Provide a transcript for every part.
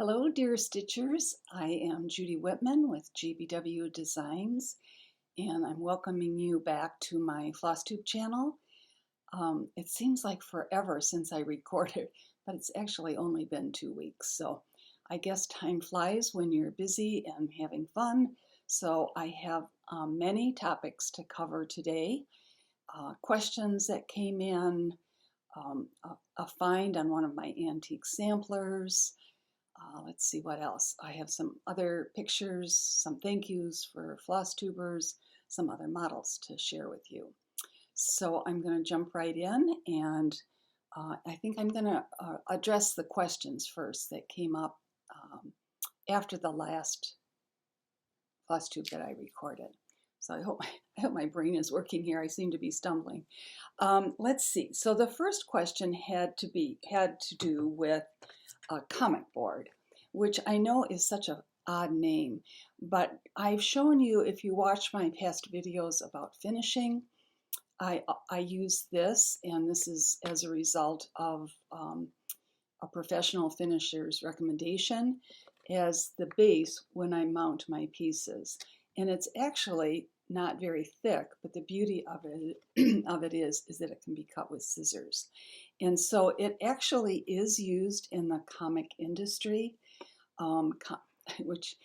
Hello, dear Stitchers. I am Judy Whitman with JBW Designs, and I'm welcoming you back to my FlossTube channel. It seems like forever since I recorded, but it's actually only been 2 weeks. So I guess time flies when you're busy and having fun. So I have many topics to cover today. Questions that came in, a find on one of my antique samplers. Let's see what else. I have some other pictures, some thank yous for floss tubers, some other models to share with you. So I'm going to jump right in, and I think I'm going to address the questions first that came up after the last floss tube that I recorded. So I hope my brain is working here. I seem to be stumbling. Let's see. So the first question had to do with a comic board, which I know is such an odd name, but I've shown you, if you watch my past videos about finishing, I use this, and this is as a result of a professional finisher's recommendation as the base when I mount my pieces. And it's actually not very thick, but the beauty of it is that it can be cut with scissors. And so it actually is used in the comic industry, which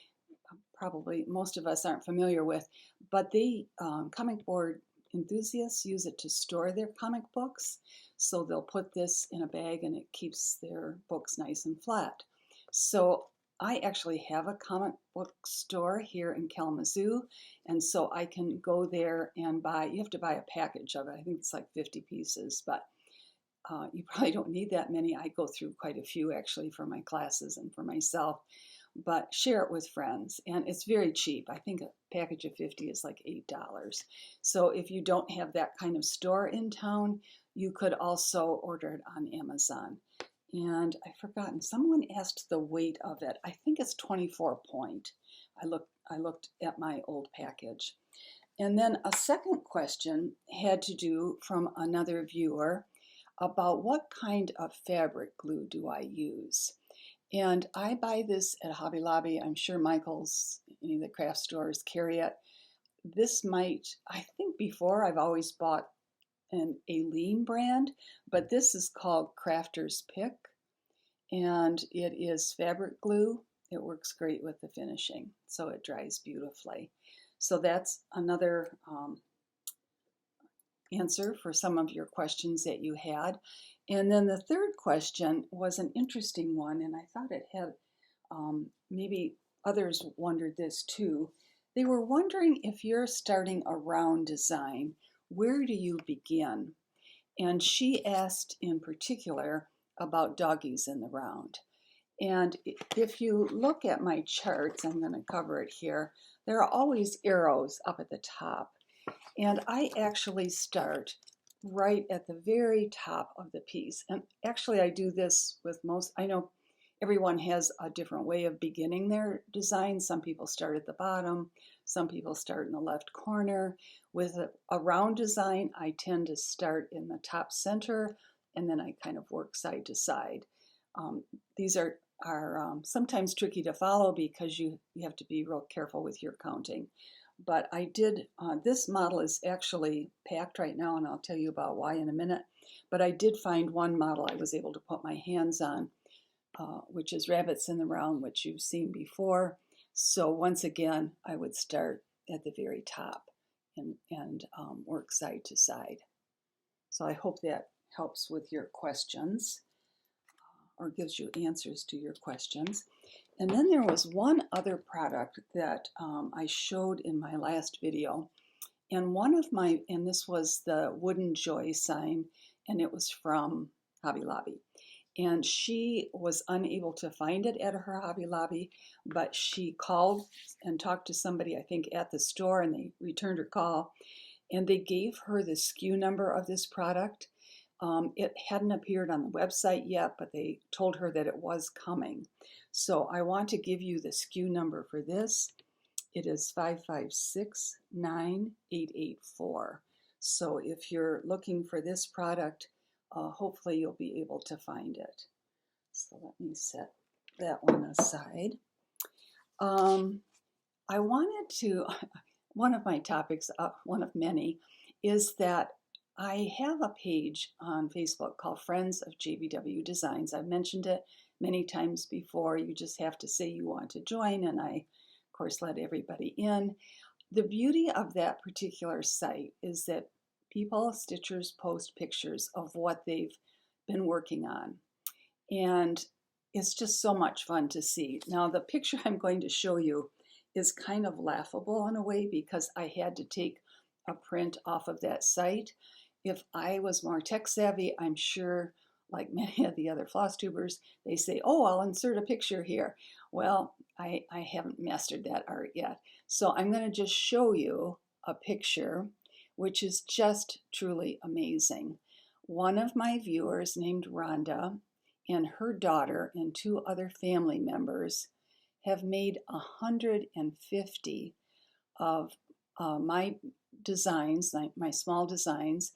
probably most of us aren't familiar with, but the comic board enthusiasts use it to store their comic books. So they'll put this in a bag and it keeps their books nice and flat. So I actually have a comic book store here in Kalamazoo, and so I can go there and buy. You have to buy a package of it. I think it's like 50 pieces, but you probably don't need that many. I go through quite a few actually for my classes and for myself, but share it with friends. And it's very cheap. I think a package of 50 is like $8. So if you don't have that kind of store in town, you could also order it on Amazon. And I've forgotten, someone asked the weight of it. I think it's 24 point. I looked at my old package. And then a second question had to do from another viewer about what kind of fabric glue do I use. And I buy this at Hobby Lobby. I'm sure Michael's, any of the craft stores carry it. This might, I think before I've always bought an Aileen brand, but this is called Crafter's Pick, and it is fabric glue. It works great with the finishing, so it dries beautifully. So that's another answer for some of your questions that you had. And then the third question was an interesting one, and I thought it had, maybe others wondered this too. They were wondering, if you're starting a round design, where do you begin? And she asked in particular about doggies in the round. And if you look at my charts, I'm going to cover it here, there are always arrows up at the top. And I actually start right at the very top of the piece. And actually I do this with most, I know everyone has a different way of beginning their design. Some people start at the bottom, some people start in the left corner. With a round design, I tend to start in the top center, and then I kind of work side to side. These are sometimes tricky to follow because you have to be real careful with your counting. But I did, this model is actually packed right now, and I'll tell you about why in a minute. But I did find one model I was able to put my hands on, which is Rabbits in the Round, which you've seen before. So once again, I would start at the very top and work side to side. So I hope that helps with your questions, or gives you answers to your questions. And then there was one other product that I showed in my last video. And this was the Wooden Joy sign, and it was from Hobby Lobby. And she was unable to find it at her Hobby Lobby, but she called and talked to somebody, I think, at the store, and they returned her call. And they gave her the SKU number of this product. It hadn't appeared on the website yet, but they told her that it was coming. So I want to give you the SKU number for this. It is 5569884. So if you're looking for this product, hopefully you'll be able to find it. So let me set that one aside. I wanted to, one of my topics, one of many, is that I have a page on Facebook called Friends of JBW Designs. I've mentioned it many times before. You just have to say you want to join, and I, of course, let everybody in. The beauty of that particular site is that people, stitchers, post pictures of what they've been working on. And it's just so much fun to see. Now, the picture I'm going to show you is kind of laughable in a way because I had to take a print off of that site. If I was more tech savvy, I'm sure, like many of the other floss tubers, they say, oh, I'll insert a picture here. Well, I haven't mastered that art yet. So I'm going to just show you a picture, which is just truly amazing. One of my viewers named Rhonda and her daughter and 2 other family members have made 150 of my designs, my small designs,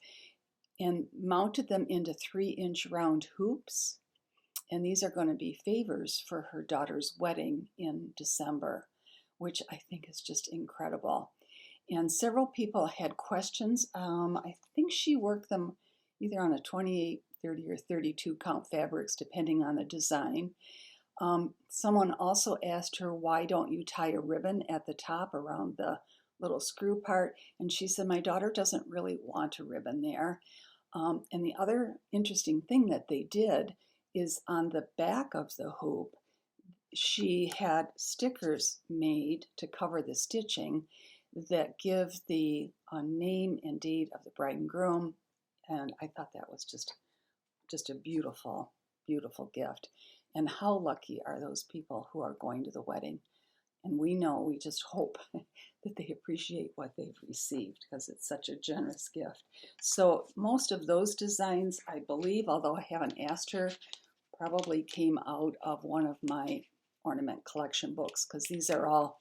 and mounted them into 3-inch round hoops. And these are going to be favors for her daughter's wedding in December, which I think is just incredible. And several people had questions. I think she worked them either on a 28, 30, or 32 count fabrics, depending on the design. Someone also asked her, why don't you tie a ribbon at the top around the little screw part? And she said, my daughter doesn't really want a ribbon there. And the other interesting thing that they did is on the back of the hoop, she had stickers made to cover the stitching that give the name and date of the bride and groom. And I thought that was just a beautiful, beautiful gift. And how lucky are those people who are going to the wedding? And we just hope that they appreciate what they've received because it's such a generous gift. So most of those designs, I believe, although I haven't asked her, probably came out of one of my ornament collection books because these are all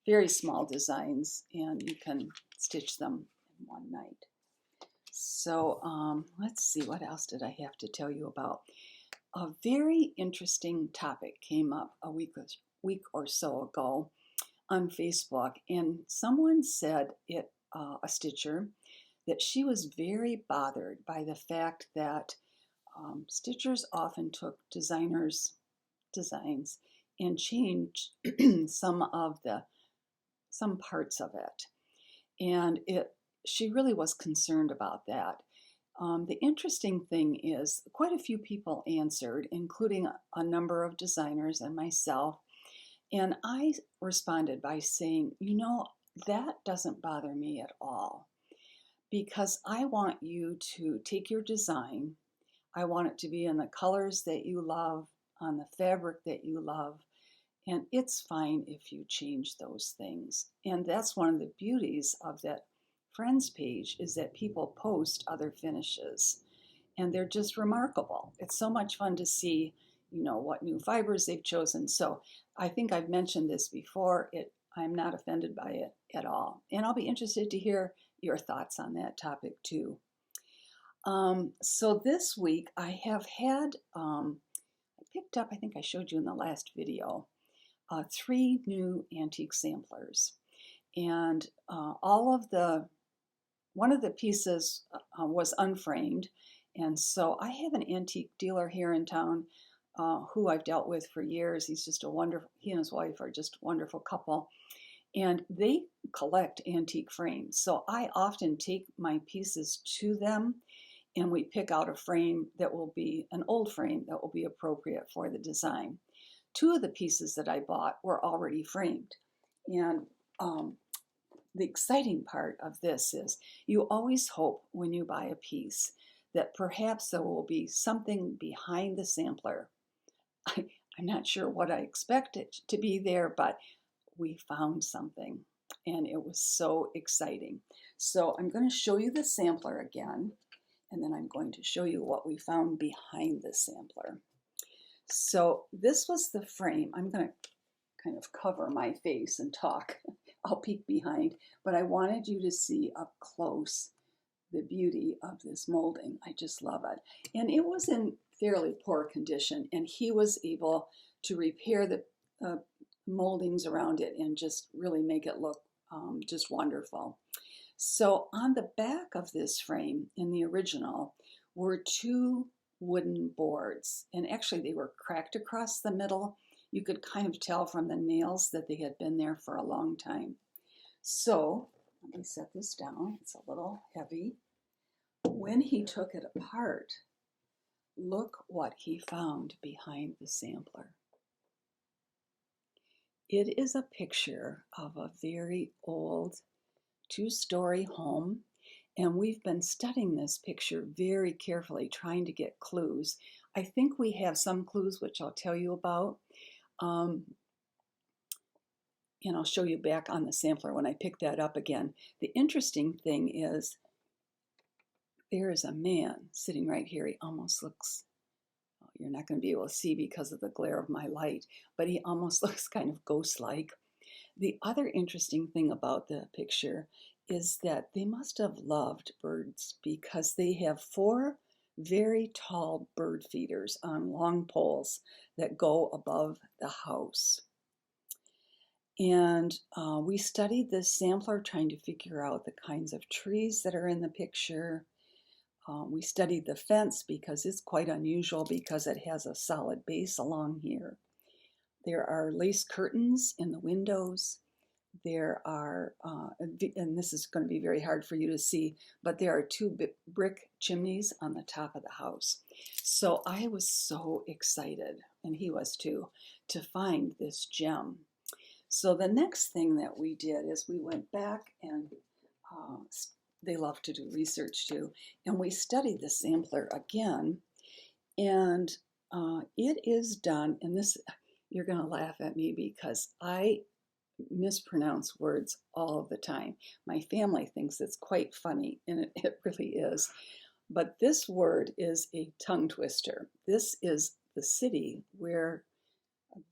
very small designs and you can stitch them in one night. So let's see, what else did I have to tell you about? A very interesting topic came up a week or so ago on Facebook, and someone said, a stitcher, that she was very bothered by the fact that stitchers often took designers' designs and changed some parts of it, and she really was concerned about that. The interesting thing is quite a few people answered, including a number of designers and myself, and I responded by saying, that doesn't bother me at all because I want you to take your design, I want it to be in the colors that you love, on the fabric that you love, and it's fine if you change those things. And that's one of the beauties of that Friends page is that people post other finishes and they're just remarkable. It's so much fun to see, what new fibers they've chosen. So I think I've mentioned this before. I'm not offended by it at all. And I'll be interested to hear your thoughts on that topic too. So this week I have had, I picked up, I think I showed you in the last video, 3 new antique samplers. And one of the pieces was unframed, and so I have an antique dealer here in town who I've dealt with for years. He's just he and his wife are just a wonderful couple, and they collect antique frames. So I often take my pieces to them, and we pick out a frame that will be an old frame that will be appropriate for the design. 2 of the pieces that I bought were already framed, and the exciting part of this is you always hope when you buy a piece that perhaps there will be something behind the sampler. I'm not sure what I expected to be there, but we found something and it was so exciting. So I'm going to show you the sampler again, and then I'm going to show you what we found behind the sampler. So this was the frame. I'm going to kind of cover my face and talk. I'll peek behind, but I wanted you to see up close the beauty of this molding. I just love it. And it was in fairly poor condition, and he was able to repair the moldings around it and just really make it look just wonderful. So on the back of this frame in the original were two wooden boards, and actually they were cracked across the middle. You could kind of tell from the nails that they had been there for a long time. So let me set this down. It's a little heavy. When he took it apart, look what he found behind the sampler. It is a picture of a very old two-story home, and we've been studying this picture very carefully, trying to get clues. I think we have some clues, which I'll tell you about. And I'll show you back on the sampler when I pick that up again. The interesting thing is there is a man sitting right here. He almost looks, you're not going to be able to see because of the glare of my light, but he almost looks kind of ghost-like. The other interesting thing about the picture is that they must have loved birds because they have 4 very tall bird feeders on long poles that go above the house. And we studied this sampler trying to figure out the kinds of trees that are in the picture. We studied the fence because it's quite unusual because it has a solid base along here. There are lace curtains in the windows. There are, and this is going to be very hard for you to see, but there are 2 brick chimneys on the top of the house. So I was so excited, and he was too, to find this gem. So the next thing that we did is we went back, and they love to do research too, and we studied the sampler again, and it is done, and this, you're going to laugh at me because I mispronounce words all the time. My family thinks it's quite funny, and it really is. But this word is a tongue twister. This is the city where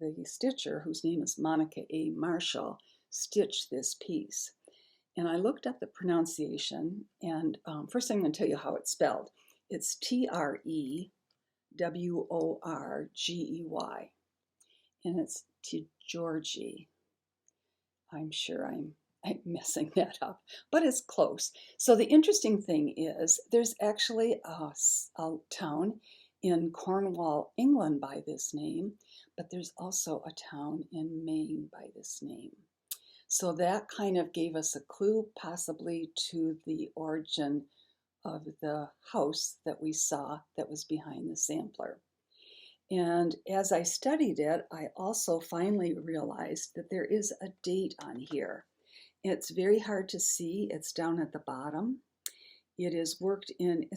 the stitcher, whose name is Monica A. Marshall, stitched this piece. And I looked up the pronunciation, and first I'm going to tell you how it's spelled. It's Treworgey, and it's Tjorgi. I'm sure I'm messing that up, but it's close. So the interesting thing is there's actually a town in Cornwall, England by this name, but there's also a town in Maine by this name. So that kind of gave us a clue possibly to the origin of the house that we saw that was behind the sampler. And as I studied it, I also finally realized that there is a date on here. It's very hard to see. It's down at the bottom. It is worked in,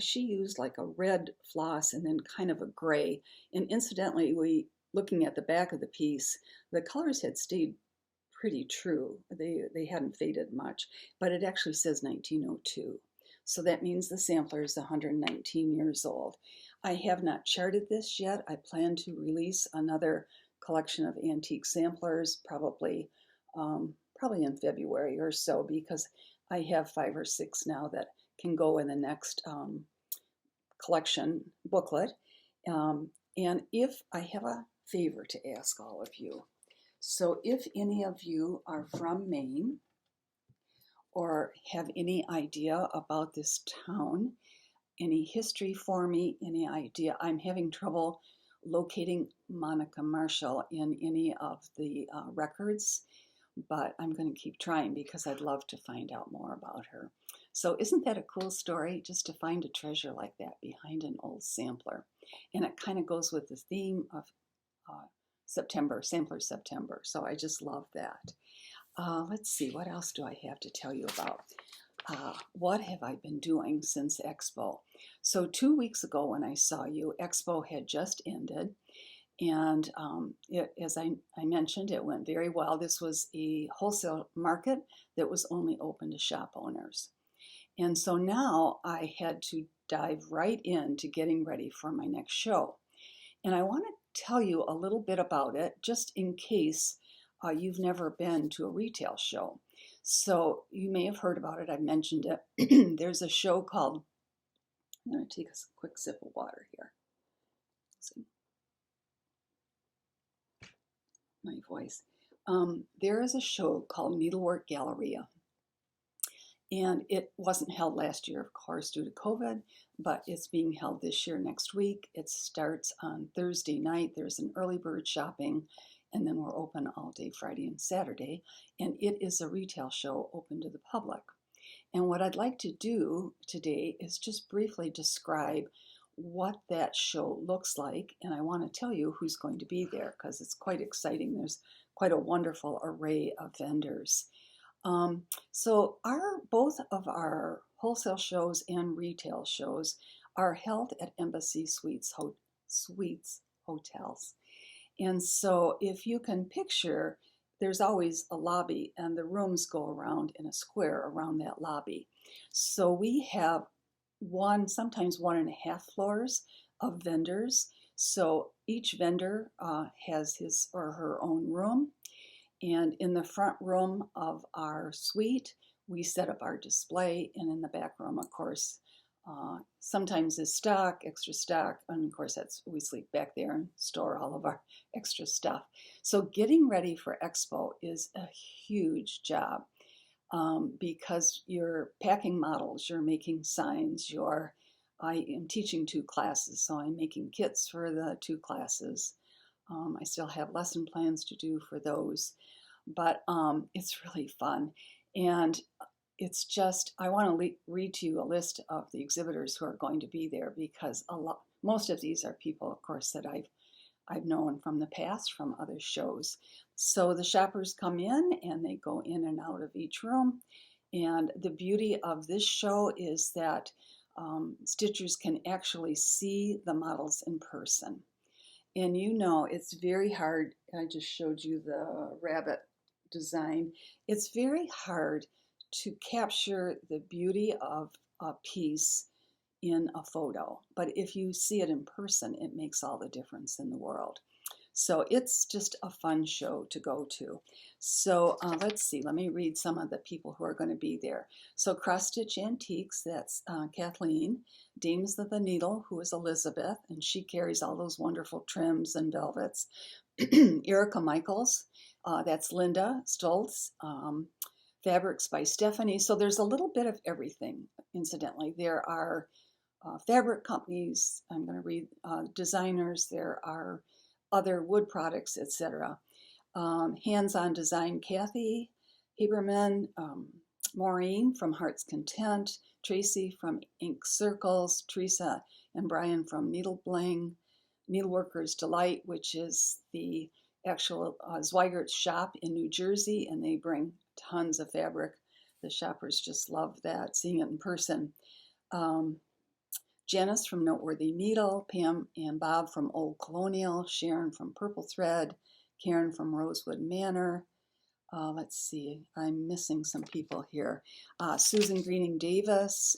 she used like a red floss and then kind of a gray. And incidentally, looking at the back of the piece, the colors had stayed pretty true. They hadn't faded much, but it actually says 1902. So that means the sampler is 119 years old. I have not charted this yet. I plan to release another collection of antique samplers probably in February or so, because I have 5 or 6 now that can go in the next collection booklet. And if I have a favor to ask all of you. So if any of you are from Maine or have any idea about this town, any history for me, any idea. I'm having trouble locating Monica Marshall in any of the records, but I'm going to keep trying because I'd love to find out more about her. So isn't that a cool story, just to find a treasure like that behind an old sampler? And it kind of goes with the theme of September, Sampler September. So I just love that. Let's see, what else do I have to tell you about? What have I been doing since Expo? So 2 weeks ago when I saw you, Expo had just ended, and as I mentioned, it went very well. This was a wholesale market that was only open to shop owners. And so now I had to dive right into getting ready for my next show. And I want to tell you a little bit about it, just in case you've never been to a retail show. So you may have heard about it. I've mentioned it. There's a show called, I'm going to take a quick sip of water here. See. my voice. There is a show called Needlework Galleria, and it wasn't held last year, of course, due to COVID, but it's being held this year next week. It starts on Thursday night. There's an early bird shopping, and then we're open all day Friday and Saturday. And it is a retail show open to the public. And what I'd like to do today is just briefly describe what that show looks like. And I want to tell you who's going to be there because it's quite exciting. There's quite a wonderful array of vendors. So both of our wholesale shows and retail shows are held at Embassy Suites hotels. And so if you can picture, there's always a lobby and the rooms go around in a square around that lobby. So we have sometimes 1.5 floors of vendors. So each vendor has his or her own room. And in the front room of our suite, we set up our display. And in the back room, of course, sometimes is stock, extra stock. And of course, we sleep back there and store all of our extra stuff. So getting ready for Expo is a huge job because you're packing models, you're making signs, I am teaching 2 classes, so I'm making kits for the 2 classes. I still have lesson plans to do for those, but it's really fun. And it's just, I want to read to you a list of the exhibitors who are going to be there because most of these are people, of course, that I've known from the past, from other shows. So the shoppers come in and they go in and out of each room. And the beauty of this show is that stitchers can actually see the models in person. And you know, it's very hard. I just showed you the rabbit design. It's very hard to capture the beauty of a piece in a photo. But if you see it in person, it makes all the difference in the world. So it's just a fun show to go to. So let's see, let me read some of the people who are going to be there. So Cross Stitch Antiques, that's Kathleen. Dames of the Needle, who is Elizabeth, and she carries all those wonderful trims and velvets. Erica Michaels, that's Linda Stoltz. Fabrics by Stephanie. So there's a little bit of everything, incidentally. There are fabric companies, I'm going to read designers, there are other wood products, etc. Hands-on Design, Kathy Haberman, Maureen from Heart's Content, Tracy from Ink Circles, Teresa and Brian from Needle Bling, Needleworkers Delight, which is the actual Zweigert's shop in New Jersey, and they bring tons of fabric. The shoppers just love that, seeing it in person. Janice from Noteworthy Needle, Pam and Bob from Old Colonial, Sharon from Purple Thread, Karen from Rosewood Manor. Let's see, I'm missing some people here. Susan Greening Davis,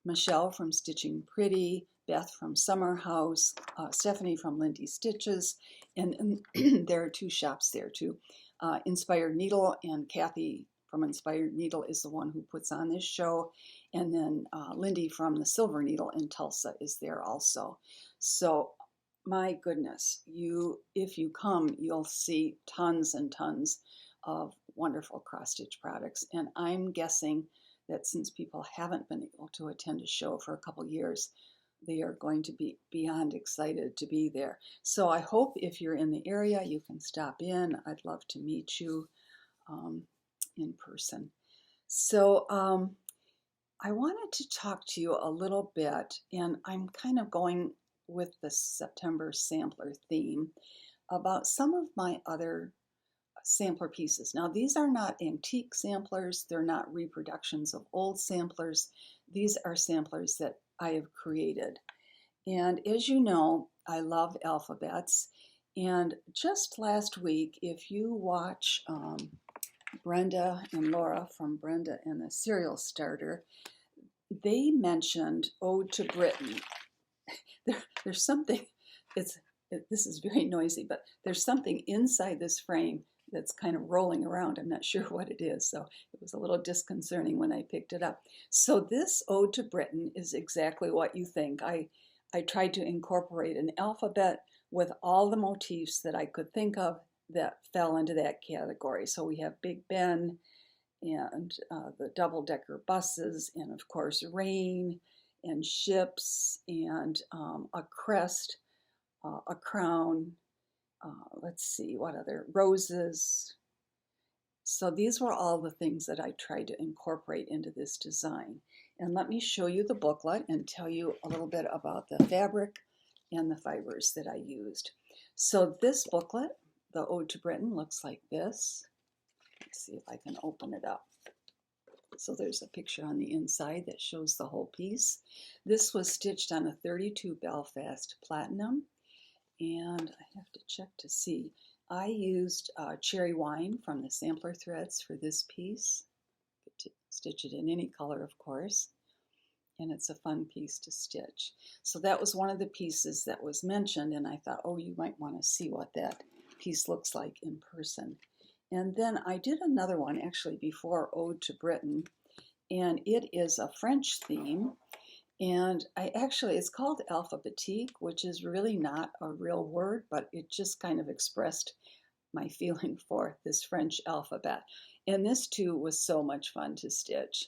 Michelle from Stitching Pretty, Beth from Summer House, Stephanie from Lindy Stitches, and there are 2 shops there too. Inspired Needle, and Kathy from Inspired Needle is the one who puts on this show. And then Lindy from the Silver Needle in Tulsa is there also. So my goodness, if you come, you'll see tons and tons of wonderful cross-stitch products. And I'm guessing that since people haven't been able to attend a show for a couple years, they are going to be beyond excited to be there. So I hope if you're in the area, you can stop in. I'd love to meet you in person. So I wanted to talk to you a little bit, and I'm kind of going with the September sampler theme about some of my other sampler pieces. Now, these are not antique samplers. They're not reproductions of old samplers. These are samplers that I have created. And as you know, I love alphabets. And just last week, if you watch Brenda and Laura from Brenda and the Cereal Starter, they mentioned Ode to Britain. There's something, this is very noisy, but there's something inside this frame that's kind of rolling around. I'm not sure what it is, so it was a little disconcerting when I picked it up. So this Ode to Britain is exactly what you think. I tried to incorporate an alphabet with all the motifs that I could think of that fell into that category. So we have Big Ben and the double-decker buses, and of course rain and ships and a crest, a crown, let's see, what other, roses. So these were all the things that I tried to incorporate into this design. And let me show you the booklet and tell you a little bit about the fabric and the fibers that I used. So this booklet, the Ode to Britain, looks like this. Let's see if I can open it up. So there's a picture on the inside that shows the whole piece. This was stitched on a 32 Belfast Platinum, and I have to check to see. I used cherry wine from the sampler threads for this piece. To stitch it in any color, of course, and it's a fun piece to stitch. So that was one of the pieces that was mentioned, and I thought, oh, you might want to see what that piece looks like in person. And then I did another one actually before Ode to Britain, and it is a French theme, and it's called Alphabetique, which is really not a real word, but it just kind of expressed my feeling for this French alphabet. And this too was so much fun to stitch.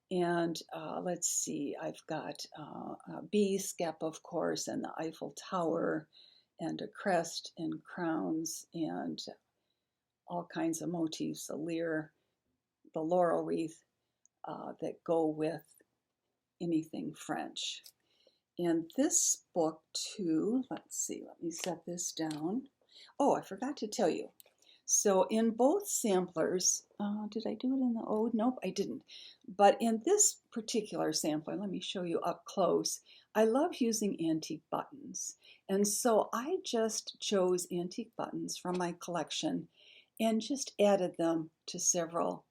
And let's see, I've got a bee skep, of course, and the Eiffel Tower, and a crest and crowns, and all kinds of motifs, the lyre, the laurel wreath that go with anything French. And this book too, let's see, let me set this down. Oh, I forgot to tell you. So in both samplers, did I do it in the Ode? Nope, I didn't. But in this particular sampler, let me show you up close, I love using antique buttons. And so I just chose antique buttons from my collection and just added them to several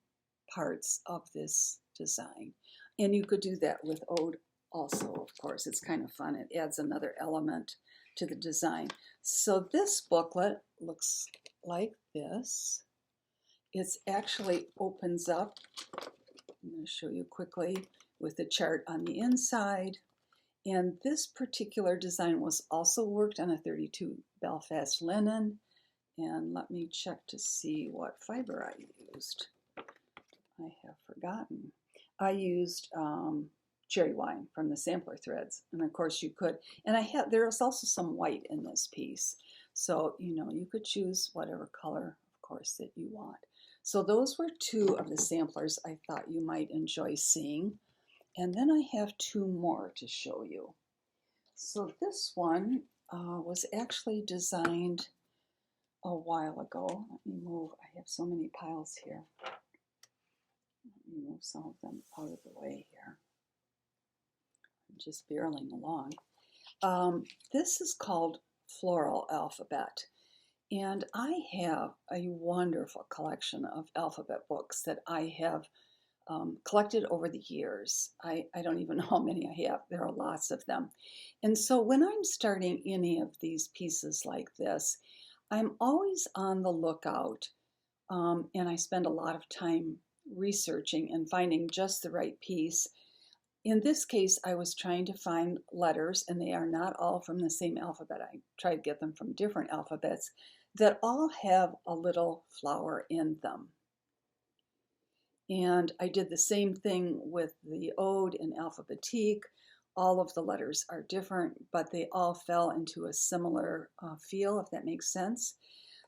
parts of this design. And you could do that with Ode also, of course. It's kind of fun. It adds another element to the design. So this booklet looks like this. It actually opens up. I'm going to show you quickly with the chart on the inside. And this particular design was also worked on a 32 Belfast linen. And let me check to see what fiber I used. I have forgotten. I used cherry wine from the sampler threads, and of course you could. And there was also some white in this piece, so you could choose whatever color, of course, that you want. So those were two of the samplers I thought you might enjoy seeing, and then I have two more to show you. So this one was actually designed a while ago. Let me move. I have so many piles here. Let me move some of them out of the way here. I'm just barreling along. This is called Floral Alphabet, and I have a wonderful collection of alphabet books that I have collected over the years. I don't even know how many I have. There are lots of them. And so when I'm starting any of these pieces like this, I'm always on the lookout, and I spend a lot of time researching and finding just the right piece. In this case, I was trying to find letters, and they are not all from the same alphabet. I tried to get them from different alphabets that all have a little flower in them. And I did the same thing with the Ode and Alphabetique. All of the letters are different, but they all fell into a similar feel, if that makes sense.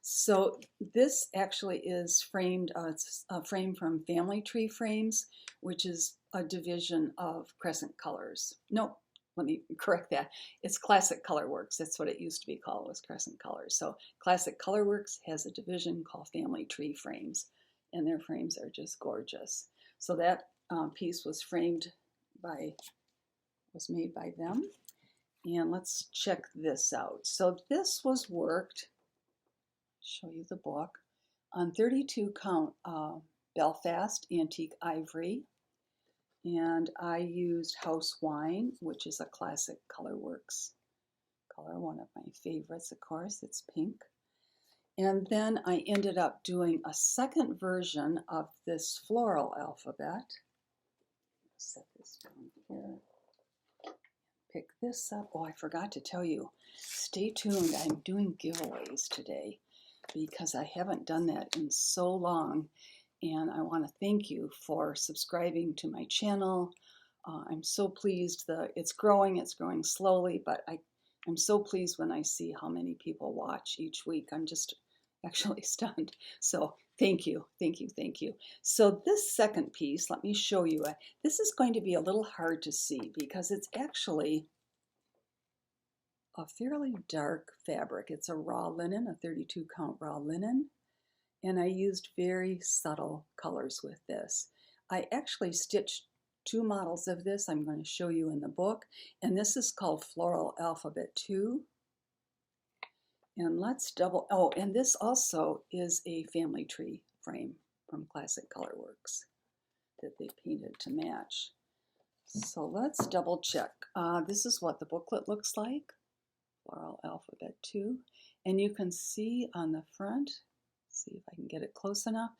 So this actually is framed, it's a frame from Family Tree Frames, which is a division of Crescent Colors. Nope, let me correct that. It's Classic Colorworks. That's what it used to be called, was Crescent Colors. So Classic Colorworks has a division called Family Tree Frames, and their frames are just gorgeous. So that piece was made by them. And let's check this out. So this was worked, show you the book, on 32 count Belfast antique ivory, and I used house wine, which is a Classic Colorworks color, one of my favorites, of course. It's pink. And then I ended up doing a second version of this Floral Alphabet. Set this down here. Pick this up. Oh, I forgot to tell you. Stay tuned. I'm doing giveaways today. because I haven't done that in so long. And I want to thank you for subscribing to my channel. I'm so pleased that it's growing slowly, but I'm so pleased when I see how many people watch each week. I'm just actually stunned. So thank you, thank you, thank you. So this second piece, let me show you. This is going to be a little hard to see because it's actually a fairly dark fabric. It's a raw linen, a 32 count raw linen. And I used very subtle colors with this. I actually stitched 2 models of this I'm going to show you in the book, and this is called Floral Alphabet 2. And let's and this also is a family tree frame from Classic Colorworks that they painted to match. So let's double check. This is what the booklet looks like, Floral Alphabet 2. And you can see on the front, see if I can get it close enough,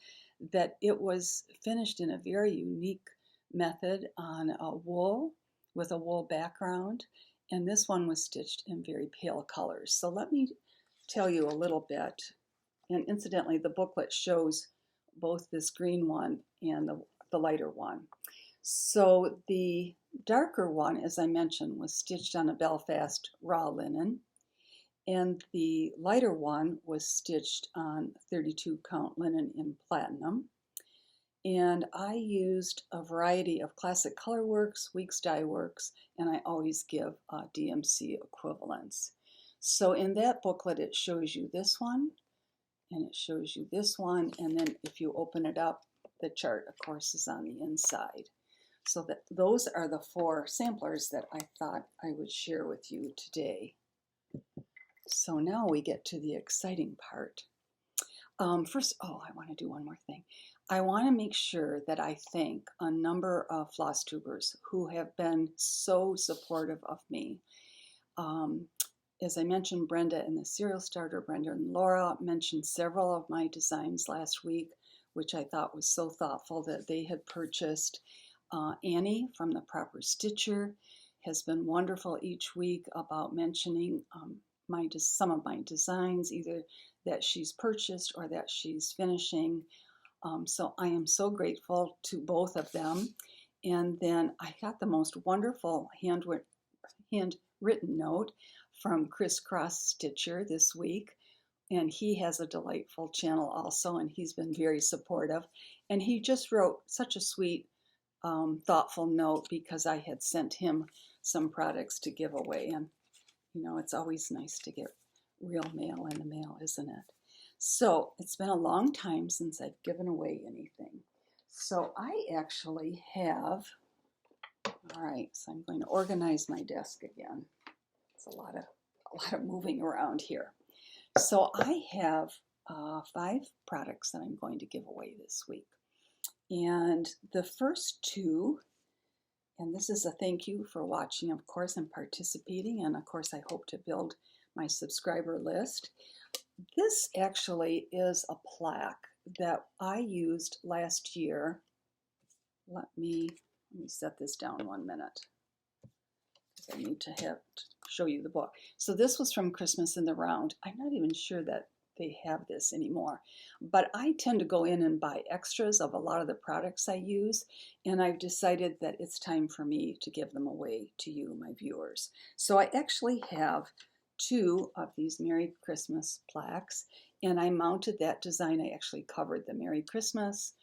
that it was finished in a very unique method on a wool with a wool background, and this one was stitched in very pale colors. So let me tell you a little bit, and incidentally the booklet shows both this green one and the lighter one. So the darker one, as I mentioned, was stitched on a Belfast raw linen, and the lighter one was stitched on 32 count linen in platinum. And I used a variety of Classic Colorworks, Weeks Dye Works, and I always give DMC equivalents. So in that booklet it shows you this one, and it shows you this one, and then if you open it up, the chart of course is on the inside. So those are the 4 samplers that I thought I would share with you today. So now we get to the exciting part. First, I want to do one more thing. I want to make sure that I thank a number of floss tubers who have been so supportive of me. As I mentioned, Brenda and the Serial Starter, Brenda and Laura mentioned several of my designs last week, which I thought was so thoughtful that they had purchased. Annie from the Proper Stitcher has been wonderful each week about mentioning some of my designs, either that she's purchased or that she's finishing. So I am so grateful to both of them. And then I got the most wonderful handwritten note from Crisscross Stitcher this week. And he has a delightful channel also, and he's been very supportive. And he just wrote such a sweet, thoughtful note because I had sent him some products to give away. And you know, it's always nice to get real mail in the mail, isn't it? So it's been a long time since I've given away anything. So I actually have, all right, so I'm going to organize my desk again. It's a lot of moving around here. So I have 5 products that I'm going to give away this week. And the first 2, and this is a thank you for watching, of course, and participating, and of course I hope to build my subscriber list. This actually is a plaque that I used last year. Let me set this down 1 minute, because I need to show you the book. So this was from Christmas in the Round. I'm not even sure that they have this anymore, but I tend to go in and buy extras of a lot of the products I use, and I've decided that it's time for me to give them away to you, my viewers. So I actually have 2 of these Merry Christmas plaques, and I mounted that design. I actually covered the Merry Christmas,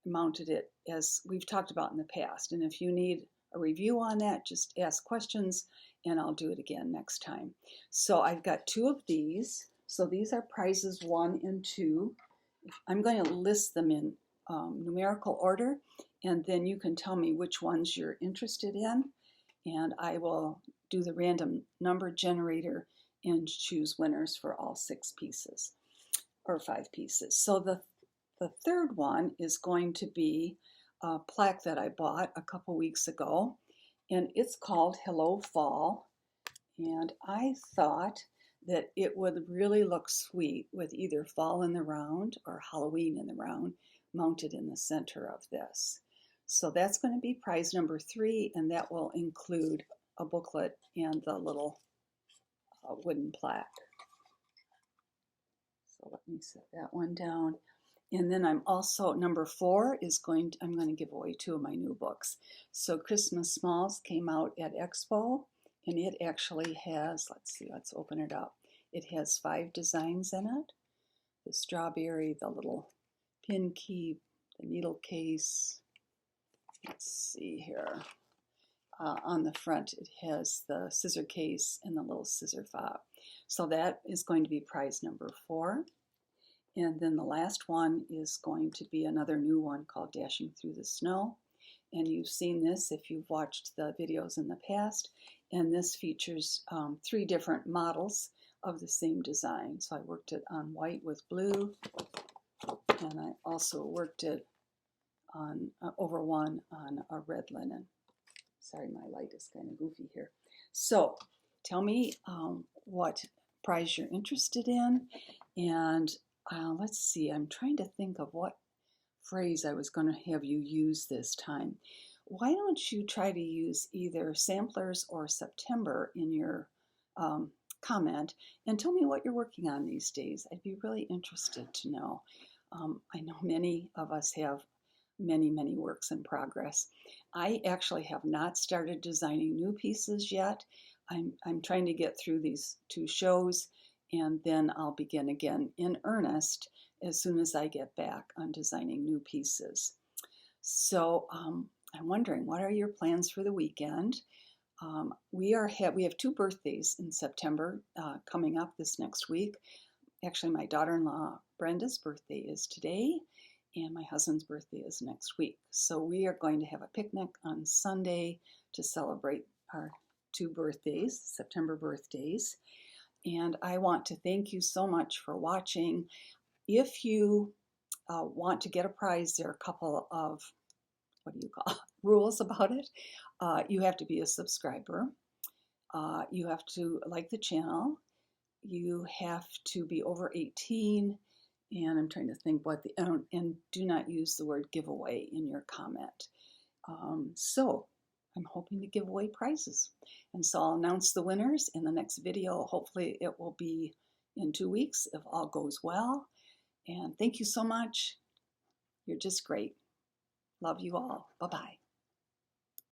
mounted it as we've talked about in the past, and if you need a review on that, just ask questions and I'll do it again next time. So I've got 2 of these. So these are prizes 1 and 2. I'm going to list them in numerical order, and then you can tell me which ones you're interested in, and I will do the random number generator and choose winners for all 6 pieces, or 5 pieces. So the third one is going to be a plaque that I bought a couple weeks ago, and it's called Hello Fall, and I thought that it would really look sweet with either Fall in the Round or Halloween in the Round mounted in the center of this. So that's going to be prize number 3, and that will include a booklet and the little wooden plaque. So let me set that one down. And then I'm also, number 4 is I'm going to give away 2 of my new books. So Christmas Smalls came out at Expo, and it actually has, let's see, let's open it up. It has 5 designs in it. The strawberry, the little pin key, the needle case. Let's see here. On the front, it has the scissor case and the little scissor fob. So that is going to be prize number 4. And then the last one is going to be another new one called Dashing Through the Snow. And you've seen this if you've watched the videos in the past. And this features 3 different models of the same design. So I worked it on white with blue, and I also worked it on over one on a red linen. Sorry, my light is kind of goofy here. So tell me what prize you're interested in, and let's see, I'm trying to think of what phrase I was going to have you use this time. Why don't you try to use either samplers or September in your comment and tell me what you're working on these days. I'd be really interested to know. I know many of us have many works in progress. I actually have not started designing new pieces yet. I'm trying to get through these 2 shows, and then I'll begin again in earnest as soon as I get back on designing new pieces. So I'm wondering, what are your plans for the weekend? We have 2 birthdays in September coming up this next week. Actually, my daughter-in-law Brenda's birthday is today, and my husband's birthday is next week. So we are going to have a picnic on Sunday to celebrate our 2 birthdays, September birthdays. And I want to thank you so much for watching. If you want to get a prize, there are a couple of, rules about it. You have to be a subscriber. You have to like the channel. You have to be over 18. And I'm trying to think and do not use the word giveaway in your comment. So I'm hoping to give away prizes. And so I'll announce the winners in the next video. Hopefully it will be in 2 weeks if all goes well. And thank you so much. You're just great. Love you all. Bye-bye.